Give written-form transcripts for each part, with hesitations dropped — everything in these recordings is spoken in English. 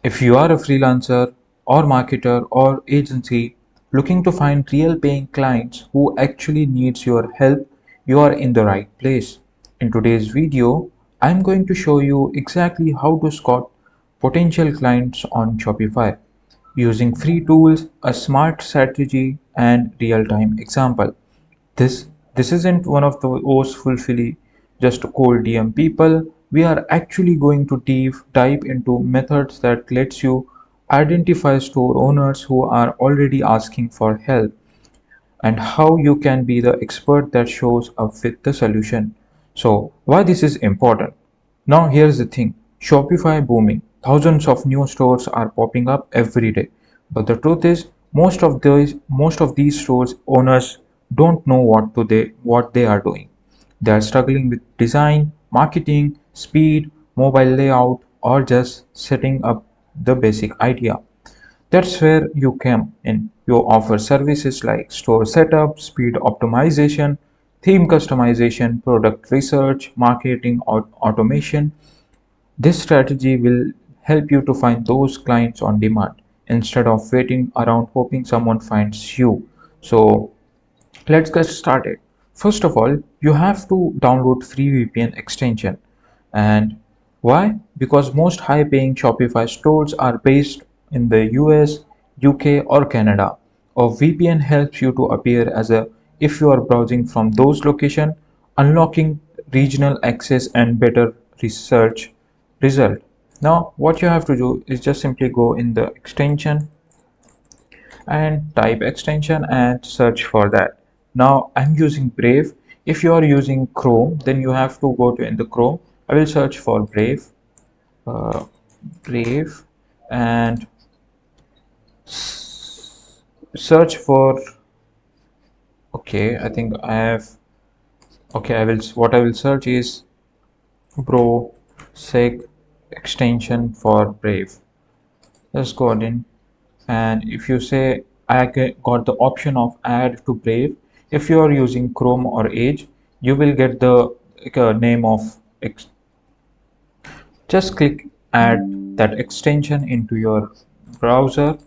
If you are a freelancer or marketer or agency looking to find real paying clients who actually needs your help, you are in the right place. In today's video, I'm going to show you exactly how to spot potential clients on Shopify using free tools, a smart strategy, and real-time example. This isn't one of those fulfilly just cold DM people. We are actually going to dive into methods that lets you identify store owners who are already asking for help and how you can be the expert that shows up with the solution. So, why this is important? Now, here's the thing, Shopify booming. Thousands of new stores are popping up every day. But the truth is, most of these stores owners don't know what they are doing. They are struggling with design, marketing, speed, mobile layout, or just setting up the basic idea. That's where you come in. You offer services like store setup, speed optimization, theme customization, product research, marketing automation. This strategy will help you to find those clients on demand instead of waiting around hoping someone finds you. So let's get started. First of all, you have to download free VPN extension. And why? Because most high paying Shopify stores are based in the US, UK, or Canada. A VPN helps you to appear as a if you are browsing from those locations, unlocking regional access and better research result. Now, what you have to do is just simply go in the extension and type extension and search for that. Now I'm using Brave. If you are using Chrome, then you have to go to in the Chrome. I will search for uh, Brave, and search for. Okay, I think I have. Okay, I will. What I will search is Bro Seg extension for Brave. Just go in, and if you say got the option of add to Brave, if you are using Chrome or Edge, you will get the name of just click add that extension into your browser,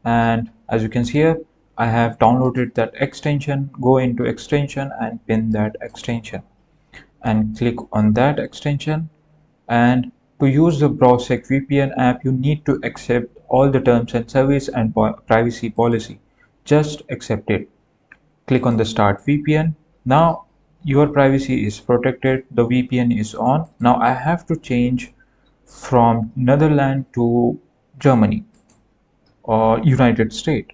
and as you can see here, I have downloaded that extension. Go into extension and pin that extension and click on that extension. And to use the Browsec VPN app, you need to accept all the terms and service and privacy policy. Just accept it. Click on the Start VPN. Now your privacy is protected. The VPN is on. Now I have to change from Netherlands to Germany or United States.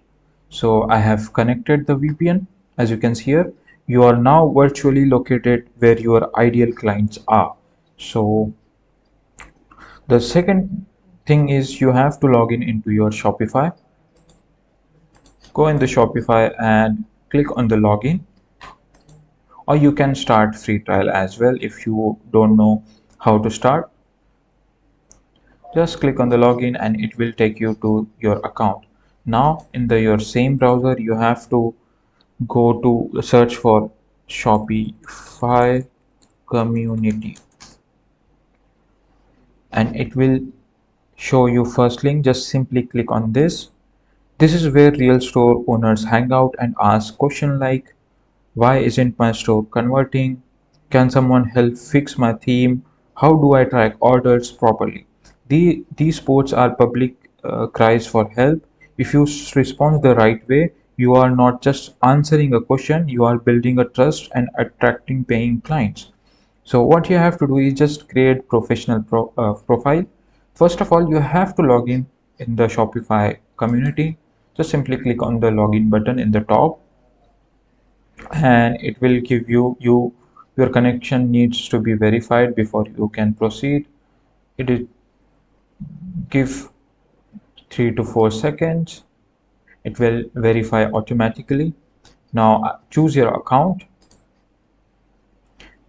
So I have connected the VPN. As you can see here, you are now virtually located where your ideal clients are. So the second thing is you have to log in into your Shopify. Go in the Shopify and click on the login, or you can start free trial as well if you don't know how to start. Just click on the login and it will take you to your account. Now in your same browser, you have to go to search for Shopify community, and it will show you first link. Just simply click on this. This is where real store owners hang out and ask questions like, why isn't my store converting? Can someone help fix my theme? How do I track orders properly? These posts are public cries for help. If you respond the right way, you are not just answering a question, you are building a trust and attracting paying clients. So what you have to do is just create professional profile. First of all, you have to log in the Shopify community. Just simply click on the login button in the top, and it will give you your connection needs to be verified before you can proceed. It is give 3 to 4 seconds. It will verify automatically. Now choose your account,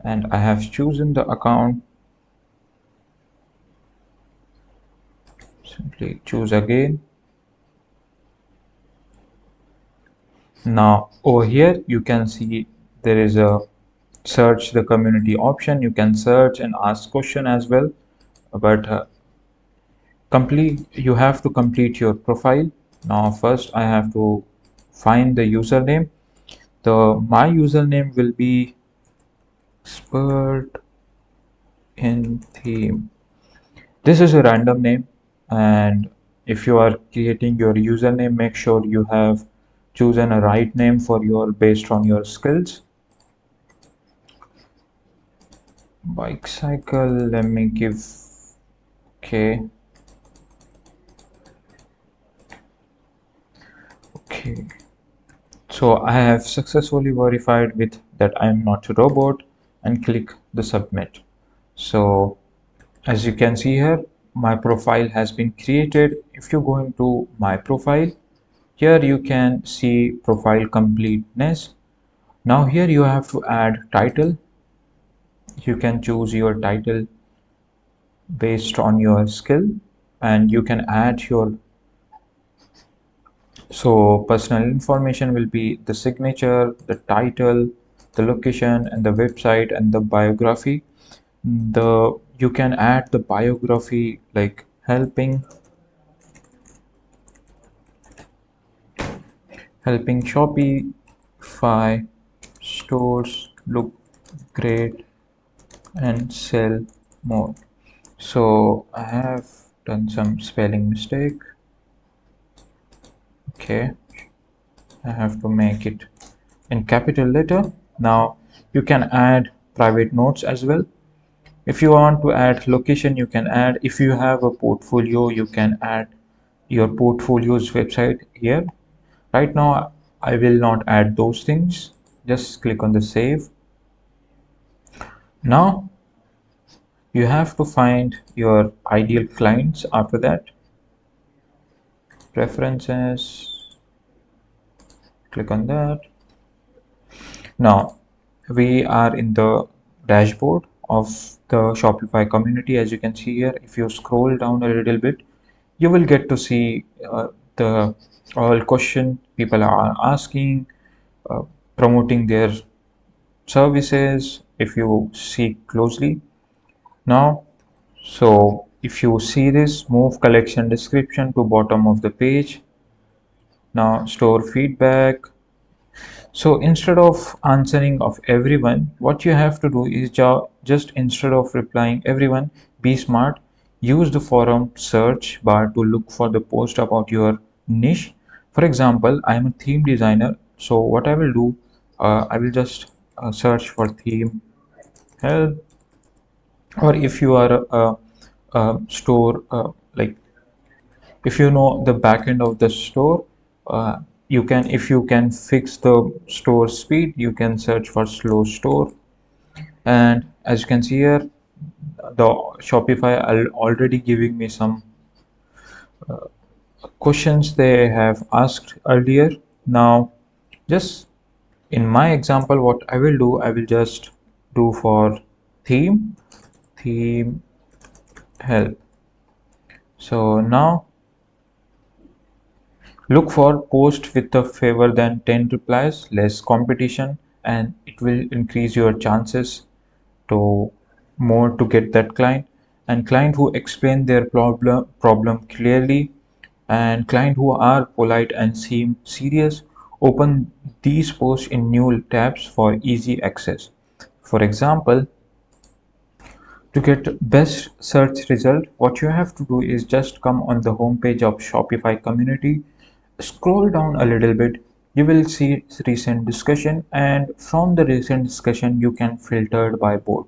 and I have chosen the account. Simply choose again. Now over here you can see there is a search the community option. You can search and ask question as well, but you have to complete your profile. Now first I have to find the username. My username will be expert in theme. This is a random name, and if you are creating your username, make sure you have chosen a right name for your based on your skills. Bike cycle, let me give, okay, okay. So I have successfully verified with that I am not a robot and click the submit. So as you can see here, my profile has been created. If you go into my profile, here you can see profile completeness. Now here you have to add title. You can choose your title based on your skill, and you can add your, so personal information will be the signature, the title, the location, and the website, and the biography. The You can add the biography like helping Shopify stores look great and sell more. So I have done some spelling mistake. Okay, I have to make it in capital letter. Now you can add private notes as well. If you want to add location, you can add. If you have a portfolio, you can add your portfolio's website here. Right now I will not add those things. Just click on the save. Now you have to find your ideal clients. After that, preferences, click on that. Now we are in the dashboard of the Shopify community. As you can see here, if you scroll down a little bit, you will get to see the all question people are asking, uh, promoting their services. If you see closely now, so if you see this, move collection description to bottom of the page. Now store feedback. So instead of answering of everyone, what you have to do is just instead of replying everyone, be smart. Use the forum search bar to look for the post about your niche. For example, I am a theme designer. So what I will do, I will just search for theme help. Or if you are a store, like if you know the back end of the store, you can, if you can fix the store speed, you can search for slow store. And as you can see here, the Shopify are already giving me some questions they have asked earlier. Now just in my example, what I will do, I will just do for theme help. So now look for post with a favor than 10 replies, less competition, and it will increase your chances to more to get that client. And client who explain their problem clearly, and client who are polite and seem serious, open these posts in new tabs for easy access. For example, to get best search result, what you have to do is just come on the home page of Shopify community, scroll down a little bit, you will see recent discussion, and from the recent discussion you can filter by board.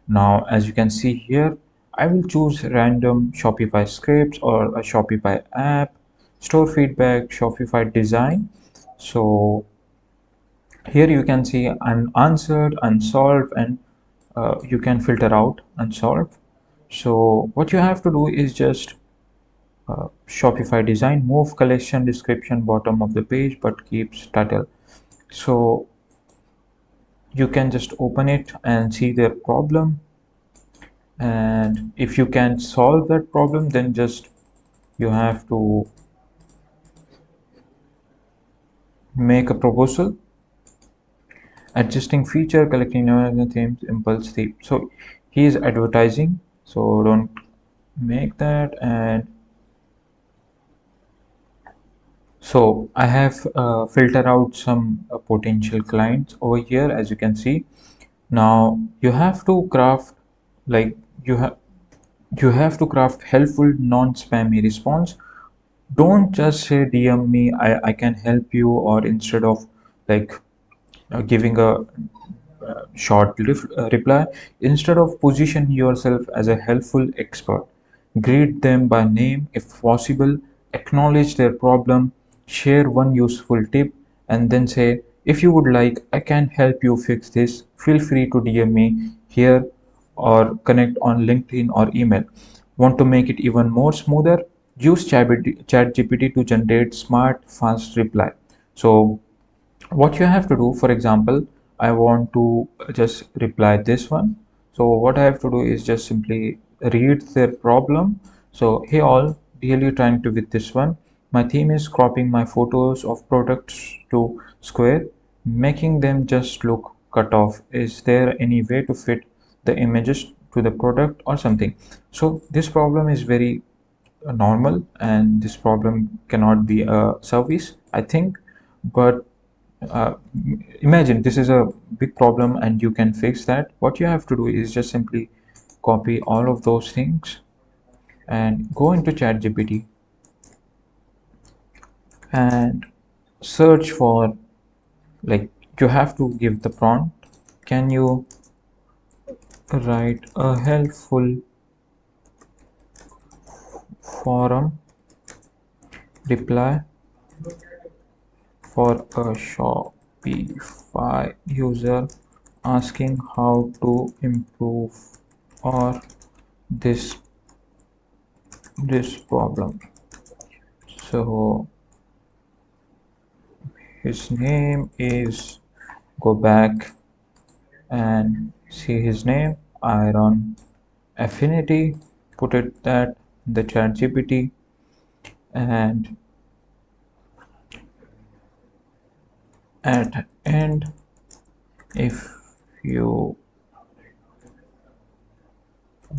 Now as you can see here, I will choose random Shopify scripts or a Shopify app, store feedback, Shopify design. So here you can see unanswered, unsolved, and you can filter out unsolved. So what you have to do is just Shopify design, move collection description bottom of the page but keeps title. So you can just open it and see their problem, and if you can solve that problem, then just you have to make a proposal. Adjusting feature, collecting themes, impulse theme. So he is advertising, so don't make that. And So I have filtered out some potential clients over here, as you can see. Now you have to craft, like, you have you have to craft helpful non-spammy response. Don't just say DM me, I can help you, or instead of like giving a reply, instead of position yourself as a helpful expert, greet them by name if possible, acknowledge their problem, share one useful tip, and then say, if you would like, I can help you fix this. Feel free to DM me here or connect on LinkedIn or email. Want to make it even more smoother? Use ChatGPT to generate smart, fast reply. So what you have to do, for example, I want to just reply this one. So what I have to do is just simply read their problem. So, hey all, really trying to with this one. My theme is cropping my photos of products to square, making them just look cut off. Is there any way to fit the images to the product or something? So this problem is very normal, and this problem cannot be a service, I think. But uh, imagine this is a big problem and you can fix that. What you have to do is just simply copy all of those things and go into ChatGPT and search for, like, you have to give the prompt, can you write a helpful forum reply for a Shopify user asking how to improve or this this problem. So his name is, go back and see his name, iron affinity, put it that the chat GPT, and at end, if you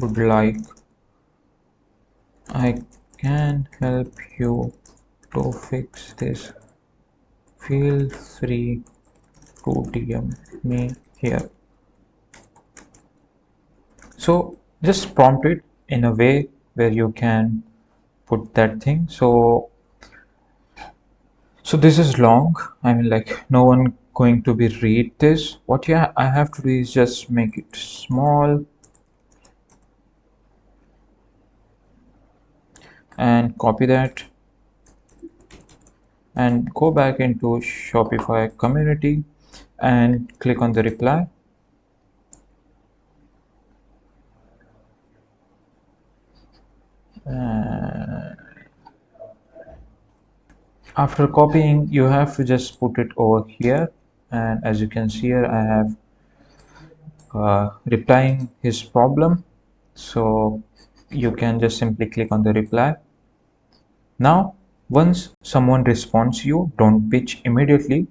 would like, I can help you to fix this. Feel free to DM me here. So just prompt it in a way where you can put that thing. So this is long. I mean, like, no one going to be read this. What I have to do is just make it small and copy that and go back into Shopify community and click on the reply. After copying, you have to just put it over here, and as you can see here, I have replying his problem. So you can just simply click on the reply. Now, once someone responds you, don't pitch immediately.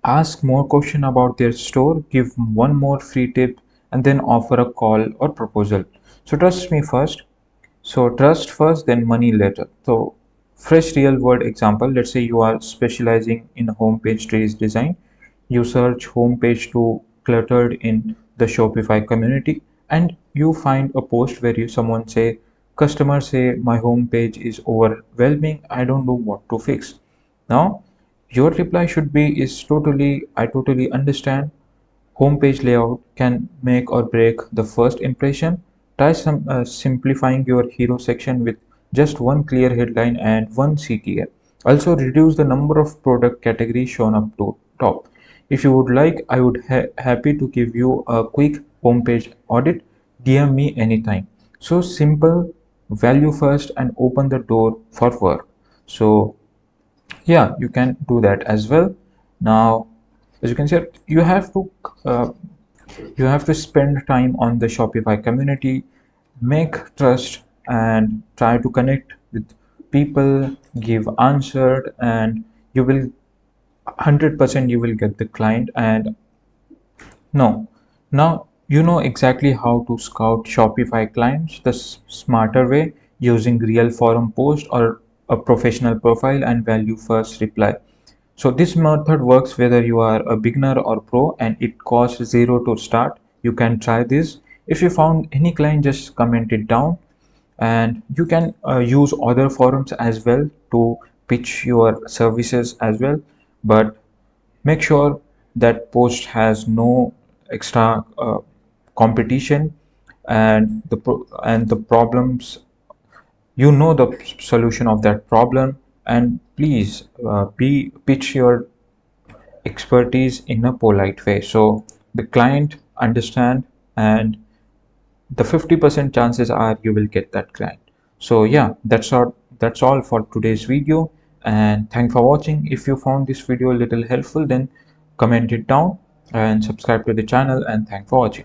Ask more question about their store, give one more free tip, and then offer a call or proposal. So trust me first. So trust first, then money later. So fresh real world example. Let's say you are specializing in homepage trees design. You search homepage to cluttered in the Shopify community, and you find a post where someone say, customers say my homepage is overwhelming. I don't know what to fix. Now your reply should be, is totally, I totally understand. Homepage layout can make or break the first impression. Try simplifying your hero section with just one clear headline and one CTA. Also, reduce the number of product categories shown up to top. If you would like, I would happy to give you a quick homepage audit. DM me anytime. So simple, value first, and open the door for work. So yeah, you can do that as well. Now, as you can see, uh, you have to spend time on the Shopify community, make trust, and try to connect with people, give answered, and you will 100% you will get the client. And no, now you know exactly how to scout Shopify clients the smarter way, using real forum post or a professional profile and value first reply. So this method works whether you are a beginner or pro, and it costs zero to start. You can try this. If you found any client, just comment it down, and you can use other forums as well to pitch your services as well. But make sure that post has no extra competition, and the problems, you know, the solution of that problem, and please be pitch your expertise in a polite way so the client understand, and the 50% chances are you will get that client. So yeah, that's all for today's video, and thanks for watching. If you found this video a little helpful, then comment it down and subscribe to the channel, and thanks for watching.